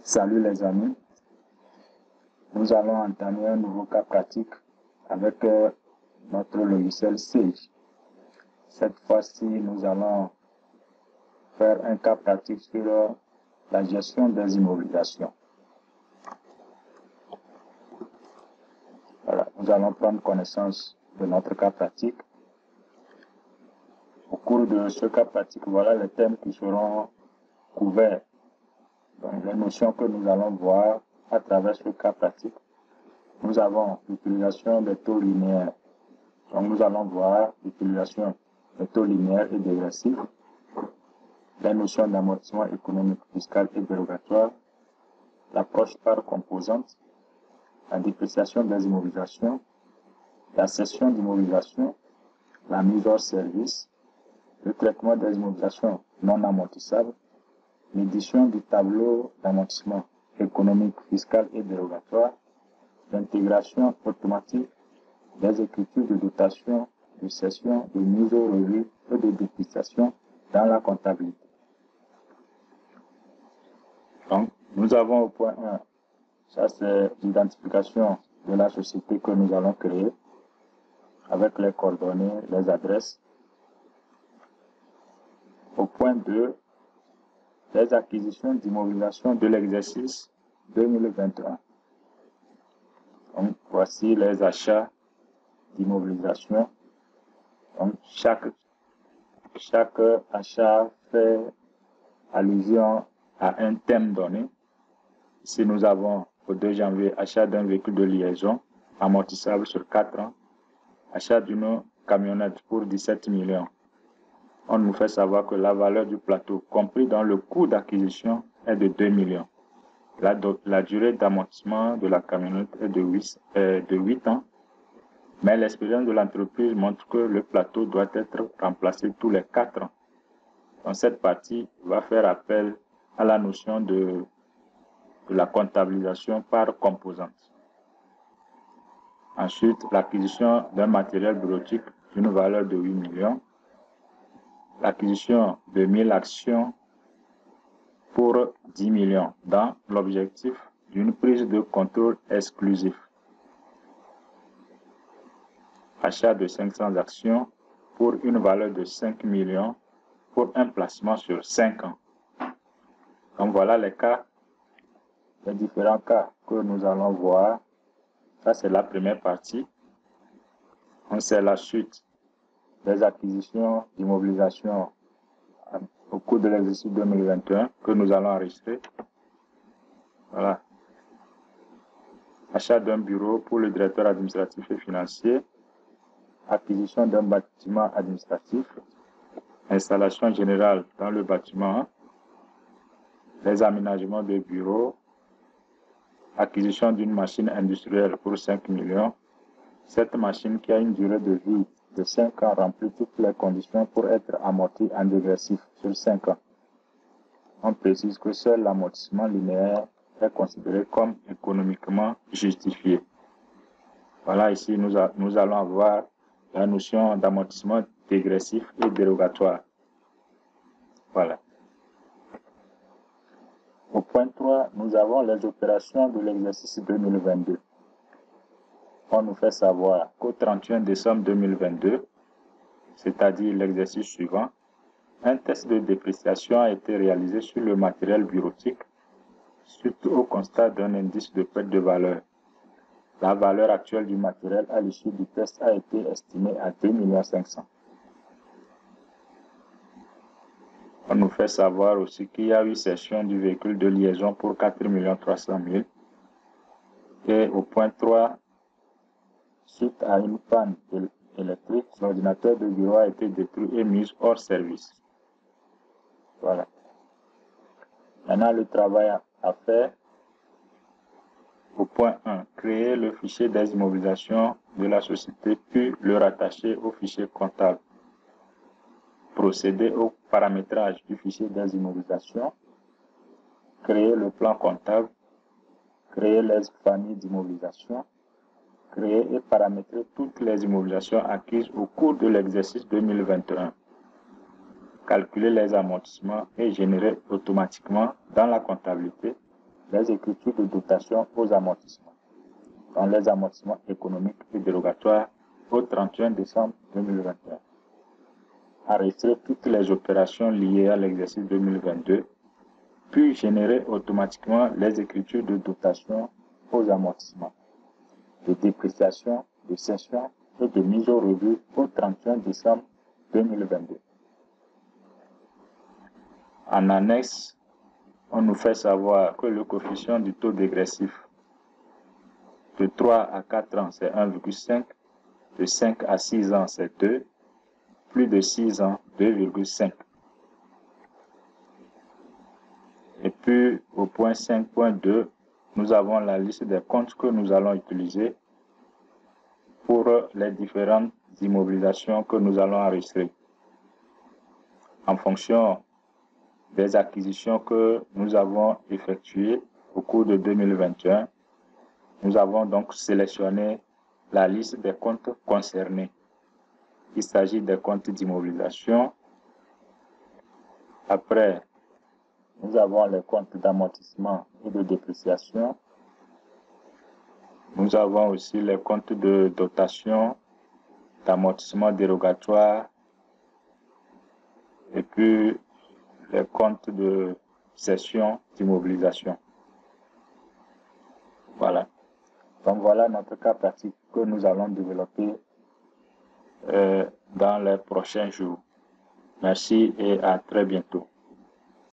Salut les amis, nous allons entamer un nouveau cas pratique avec notre logiciel Sage. Cette fois-ci, nous allons faire un cas pratique sur la gestion des immobilisations. Voilà, nous allons prendre connaissance de notre cas pratique. Au cours de ce cas pratique, voilà les thèmes qui seront couverts. Donc, les notions que nous allons voir à travers ce cas pratique. Nous avons l'utilisation des taux linéaires. Donc, nous allons voir l'utilisation des taux linéaires et dégressifs, les notions d'amortissement économique, fiscal et dérogatoire, l'approche par composante, la dépréciation des immobilisations, la cession d'immobilisation, la mise hors service, le traitement des immobilisations non amortissables, l'édition du tableau d'amortissement économique, fiscal et dérogatoire, l'intégration automatique des écritures de dotation, de cession, de mise au revenu et de dépréciation dans la comptabilité. Donc, nous avons au point 1, ça c'est l'identification de la société que nous allons créer avec les coordonnées, les adresses. Au point 2, les acquisitions d'immobilisation de l'exercice 2021. Donc, voici les achats d'immobilisation. Donc, chaque achat fait allusion à un thème donné. Ici, nous avons au 2 janvier achat d'un véhicule de liaison amortissable sur 4 ans, achat d'une camionnette pour 17 millions. On nous fait savoir que la valeur du plateau, compris dans le coût d'acquisition, est de 2 millions. La durée d'amortissement de la camionnette est de 8 ans, mais l'expérience de l'entreprise montre que le plateau doit être remplacé tous les 4 ans. Donc cette partie va faire appel à la notion de la comptabilisation par composante. Ensuite, l'acquisition d'un matériel bureautique d'une valeur de 8 millions. L'acquisition de 1000 actions pour 10 millions dans l'objectif d'une prise de contrôle exclusif. Achat de 500 actions pour une valeur de 5 millions pour un placement sur 5 ans. Donc voilà les différents cas que nous allons voir. Ça c'est la première partie. C'est la suite des acquisitions d'immobilisation au cours de l'exercice 2021 que nous allons enregistrer. Voilà. Achat d'un bureau pour le directeur administratif et financier. Acquisition d'un bâtiment administratif. Installation générale dans le bâtiment. Les aménagements de bureaux. Acquisition d'une machine industrielle pour 5 millions. Cette machine qui a une durée de vie de 5 ans remplit toutes les conditions pour être amortie en dégressif sur 5 ans. On précise que seul l'amortissement linéaire est considéré comme économiquement justifié. Voilà, ici nous allons avoir la notion d'amortissement dégressif et dérogatoire. Voilà. Au point 3, nous avons les opérations de l'exercice 2022. On nous fait savoir qu'au 31 décembre 2022, c'est-à-dire l'exercice suivant, un test de dépréciation a été réalisé sur le matériel bureautique suite au constat d'un indice de perte de valeur. La valeur actuelle du matériel à l'issue du test a été estimée à 2 500 000. On nous fait savoir aussi qu'il y a eu cession du véhicule de liaison pour 4 300 000. Et au point 3, suite à une panne électrique, l'ordinateur de bureau a été détruit et mis hors service. Voilà. Maintenant, le travail à faire. Au point 1, créer le fichier des immobilisations de la société puis le rattacher au fichier comptable. Procéder au paramétrage du fichier des immobilisations. Créer le plan comptable. Créer les familles d'immobilisation. Créer et paramétrer toutes les immobilisations acquises au cours de l'exercice 2021. Calculer les amortissements et générer automatiquement dans la comptabilité les écritures de dotation aux amortissements, dans les amortissements économiques et dérogatoires au 31 décembre 2021. Enregistrer toutes les opérations liées à l'exercice 2022, puis générer automatiquement les écritures de dotation aux amortissements, de dépréciation, de cession et de mise au revue au 31 décembre 2022. En annexe, on nous fait savoir que le coefficient du taux dégressif de 3 à 4 ans, c'est 1,5, de 5 à 6 ans, c'est 2, plus de 6 ans, 2,5. Et puis, au point 5.2, nous avons la liste des comptes que nous allons utiliser pour les différentes immobilisations que nous allons enregistrer. En fonction des acquisitions que nous avons effectuées au cours de 2021, nous avons donc sélectionné la liste des comptes concernés. Il s'agit des comptes d'immobilisation. Après, nous avons les comptes d'amortissement et de dépréciation. Nous avons aussi les comptes de dotation, d'amortissement dérogatoire et puis les comptes de cession d'immobilisation. Voilà. Donc voilà notre cas pratique que nous allons développer dans les prochains jours. Merci et à très bientôt.